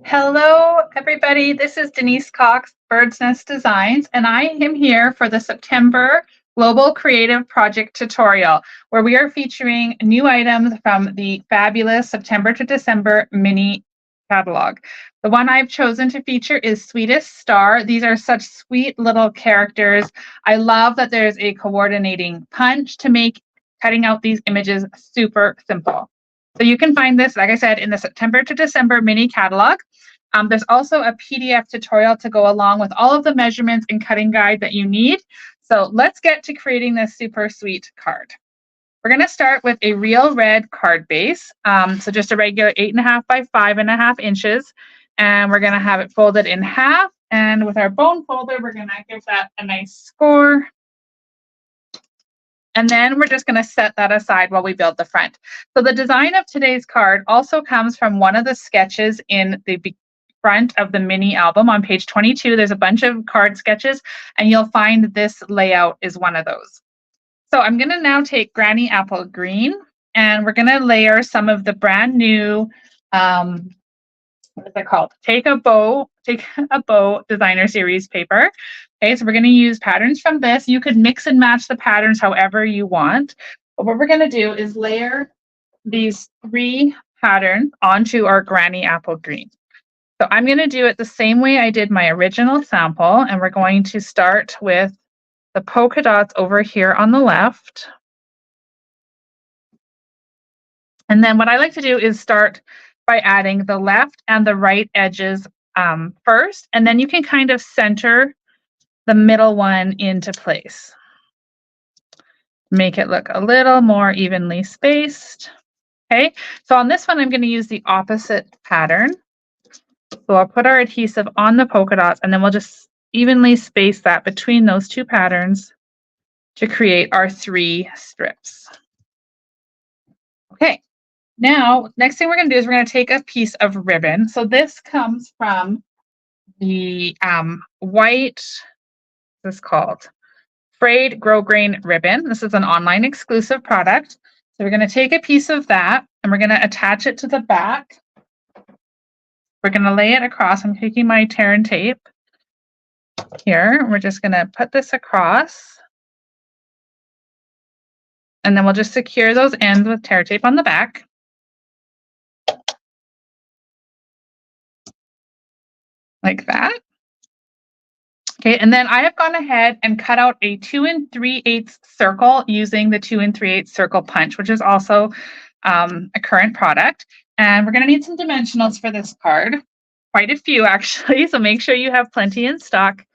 Hello, everybody. This is Denise Cox, Bird's Nest Designs, and I am here for the September Global Creative Project tutorial, where we are featuring new items from the fabulous September to December mini catalog. The one I've chosen to feature is Sweetest Star. These are such sweet little characters. I love that there's a coordinating punch to make cutting out these images super simple. So you can find this, like I said, in the September to December mini catalog. There's also a PDF tutorial to go along with all of the measurements and cutting guide that you need. So let's get to creating this super sweet card. We're going to start with a real red card base. So just a regular 8.5 by 5.5 inches. And we're going to have it folded in half. And with our bone folder, we're going to give that a nice score. And then we're just going to set that aside while we build the front. So the design of today's card also comes from one of the sketches in the front of the mini album on page 22. There's a bunch of card sketches, and you'll find this layout is one of those. So I'm going to now take Granny Apple Green, and we're going to layer some of the brand new, what is it called? Take a Bow Designer Series paper. Okay, so we're going to use patterns from this. You could mix and match the patterns however you want. But what we're going to do is layer these 3 patterns onto our Granny Apple Green. So I'm going to do it the same way I did my original sample, and we're going to start with the polka dots over here on the left. And then what I like to do is start by adding the left and the right edges first, and then you can kind of center the middle one into place. Make it look a little more evenly spaced. Okay, so on this one, I'm going to use the opposite pattern. So I'll put our adhesive on the polka dots, and then we'll just evenly space that between those 2 patterns to create our 3 strips. Okay, now next thing we're going to do is we're going to take a piece of ribbon. So this comes from the white, this is called Frayed Grosgrain ribbon. This is an online exclusive product. So we're going to take a piece of that and we're going to attach it to the back. We're going to lay it across. I'm taking my tear and tape here. We're just going to put this across. And then we'll just secure those ends with tear tape on the back. Like that. Okay, and then I have gone ahead and cut out a 2 3/8 circle using the 2 3/8 circle punch, which is also a current product. And we're going to need some dimensionals for this card, quite a few actually, so make sure you have plenty in stock.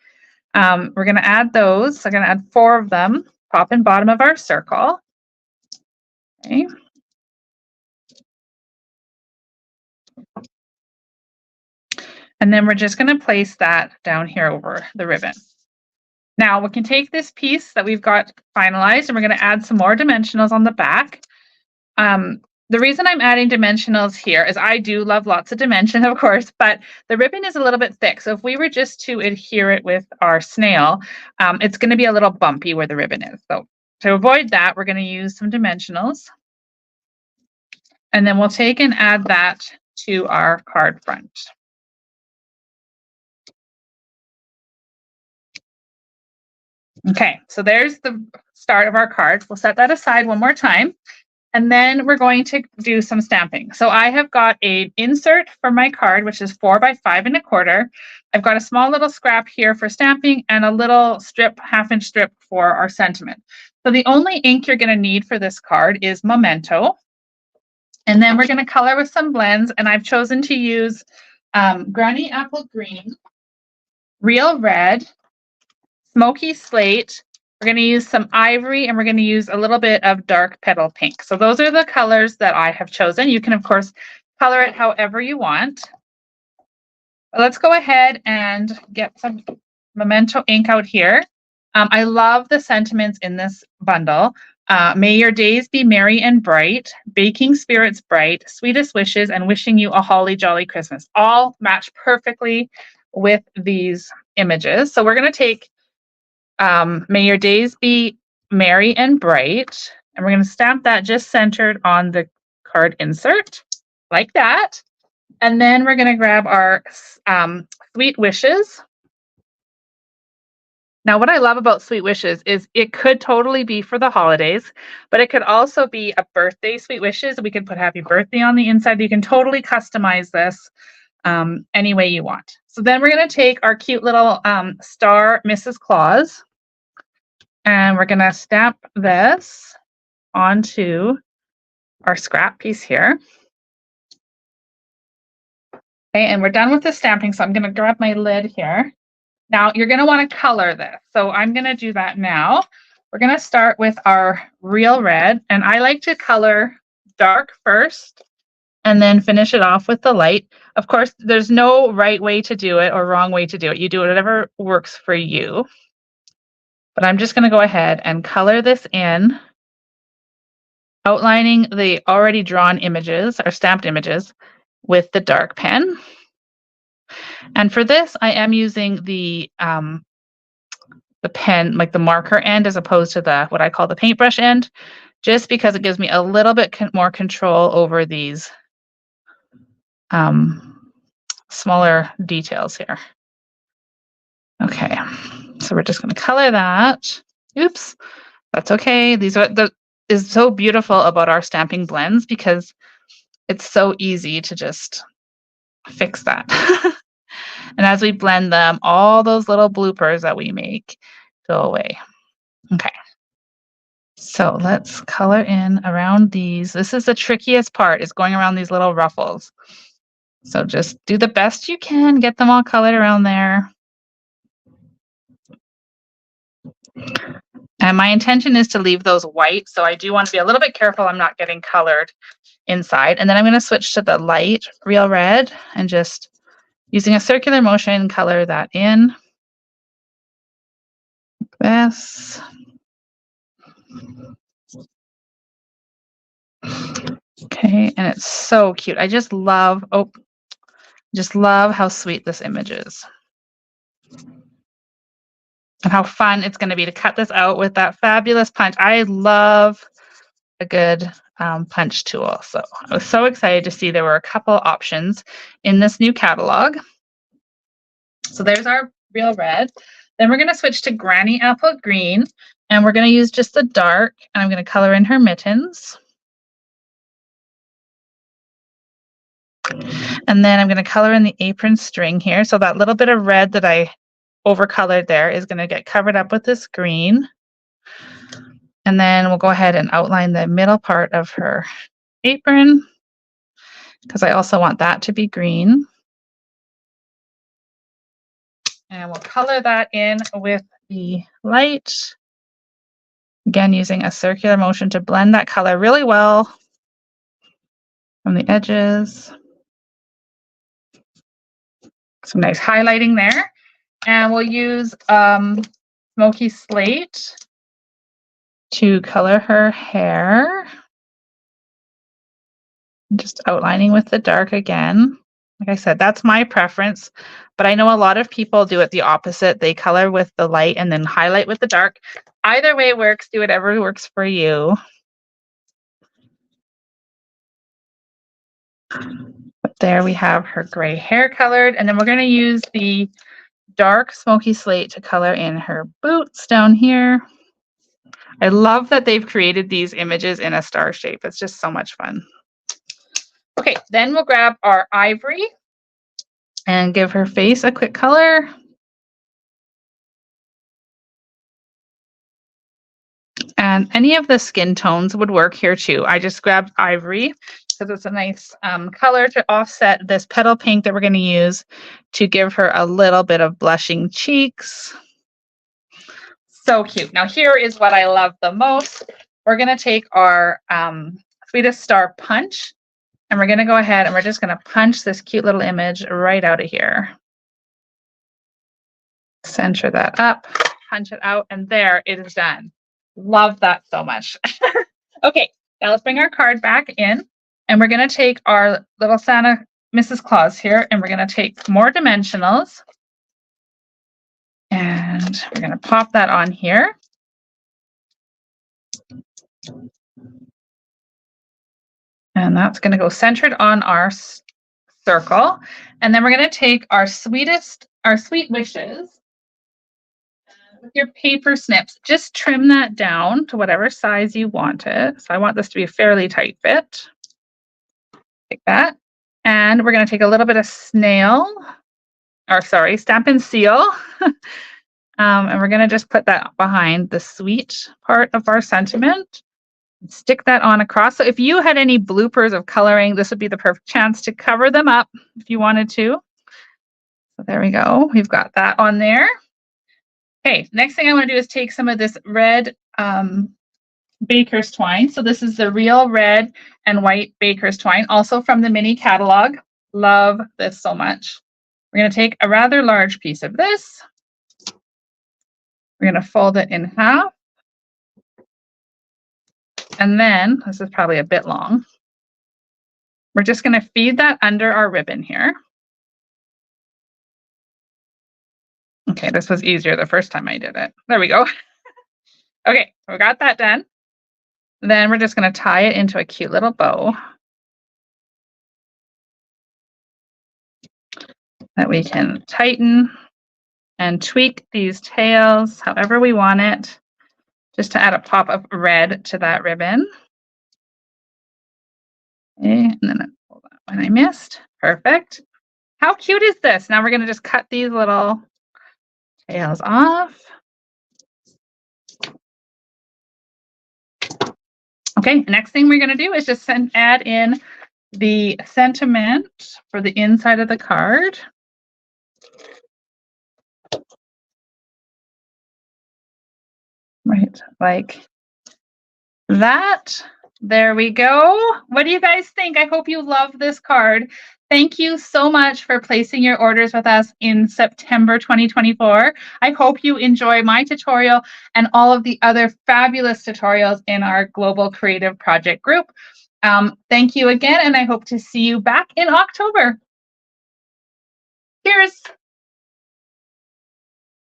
We're going to add those. So I'm going to add 4 of them, top and bottom of our circle. Okay. And then we're just going to place that down here over the ribbon. Now we can take this piece that we've got finalized and we're going to add some more dimensionals on the back. The reason I'm adding dimensionals here is I do love lots of dimension, of course, but the ribbon is a little bit thick. So if we were just to adhere it with our snail, it's going to be a little bumpy where the ribbon is. So to avoid that, we're going to use some dimensionals. And then we'll take and add that to our card front. Okay, so there's the start of our card. We'll set that aside one more time. And then we're going to do some stamping. So I have got an insert for my card, which is 4 by 5 1/4. I've got a small little scrap here for stamping and a little strip, 1/2 inch strip for our sentiment. So the only ink you're going to need for this card is Memento. And then we're going to color with some blends. And I've chosen to use Granny Apple Green, Real Red, Smoky Slate. We're going to use some ivory and we're going to use a little bit of dark petal pink. So those are the colors that I have chosen. You can, of course, color it however you want. But let's go ahead and get some Memento ink out here. I love the sentiments in this bundle. May your days be merry and bright, baking spirits bright, sweetest wishes, and wishing you a holly jolly Christmas. All match perfectly with these images. So we're going to take may your days be merry and bright. And we're going to stamp that just centered on the card insert like that. And then we're going to grab our Sweet Wishes. Now, what I love about Sweet Wishes is it could totally be for the holidays, but it could also be a birthday Sweet Wishes. We can put happy birthday on the inside. You can totally customize this any way you want. So then we're going to take our cute little star Mrs. Claus, and we're going to stamp this onto our scrap piece here. Okay, and we're done with the stamping, so I'm going to grab my lid here. Now, you're going to want to color this, so I'm going to do that now. We're going to start with our real red, and I like to color dark first and then finish it off with the light. Of course, there's no right way to do it or wrong way to do it. You do whatever works for you. But I'm just going to go ahead and color this in, outlining the already drawn images or stamped images with the dark pen. And for this, I am using the pen, like the marker end, as opposed to the what I call the paintbrush end, just because it gives me a little bit more control over these smaller details here. Okay, so we're just going to color that. Oops, that's okay. These are is so beautiful about our stamping blends because it's so easy to just fix that. And as we blend them, all those little bloopers that we make go away. Okay. So let's color in around these. This is the trickiest part, is going around these little ruffles. So just do the best you can, get them all colored around there. And my intention is to leave those white, so I do want to be a little bit careful I'm not getting colored inside. And then I'm going to switch to the light real red and just using a circular motion, color that in. Like this. Okay, and it's so cute. I just love, how sweet this image is. And how fun it's going to be to cut this out with that fabulous punch. I love a good punch tool. So I was so excited to see there were a couple options in this new catalog. So there's our real red. Then we're going to switch to Granny Apple Green, and we're going to use just the dark, and I'm going to color in her mittens. And then I'm going to color in the apron string here. So that little bit of red that I overcolored there is going to get covered up with this green. And then we'll go ahead and outline the middle part of her apron, because I also want that to be green. And we'll color that in with the light. Again, using a circular motion to blend that color really well from the edges. Some nice highlighting there. And we'll use Smoky Slate to color her hair. Just outlining with the dark again. Like I said, that's my preference, but I know a lot of people do it the opposite. They color with the light and then highlight with the dark. Either way works. Do whatever works for you. But there we have her gray hair colored, and then we're going to use the dark Smoky Slate to color in her boots down here. I love that they've created these images in a star shape. It's just so much fun. Okay, then we'll grab our ivory and give her face a quick color. And any of the skin tones would work here too. I just grabbed ivory because it's a nice color to offset this petal pink that we're going to use to give her a little bit of blushing cheeks. So cute. Now here is what I love the most. We're going to take our Sweetest Star punch, and we're going to go ahead and we're just going to punch this cute little image right out of here. Center that up, punch it out, and there it is done. Love that so much. Okay, now let's bring our card back in, and we're going to take our little Santa Mrs. Claus here, and we're going to take more dimensionals, and we're going to pop that on here. And that's going to go centered on our circle. And then we're going to take our sweet wishes with your paper snips. Just trim that down to whatever size you want it. So I want this to be a fairly tight fit. Like that. And we're going to take a little bit of Stampin' Seal. And we're going to just put that behind the sweet part of our sentiment. Stick that on across. So if you had any bloopers of coloring, this would be the perfect chance to cover them up if you wanted to. So there we go. We've got that on there. Okay, next thing I want to do is take some of this red baker's twine. So this is the real red and white baker's twine, also from the Mini Catalog. Love this so much. We're going to take a rather large piece of this. We're going to fold it in half. And then, this is probably a bit long, we're just going to feed that under our ribbon here. Okay, this was easier the first time I did it. There we go. Okay, we got that done. Then we're just going to tie it into a cute little bow that we can tighten and tweak these tails however we want it, just to add a pop of red to that ribbon. Okay, and then hold on, one I missed. Perfect. How cute is this? Now we're going to just cut these little tails off. Okay, next thing we're going to do is just add in the sentiment for the inside of the card. Right, like that. There we go. What do you guys think? I hope you love this card. Thank you so much for placing your orders with us in September 2024. I hope you enjoy my tutorial and all of the other fabulous tutorials in our Global Creative Project group. Thank you again, and I hope to see you back in October. Cheers.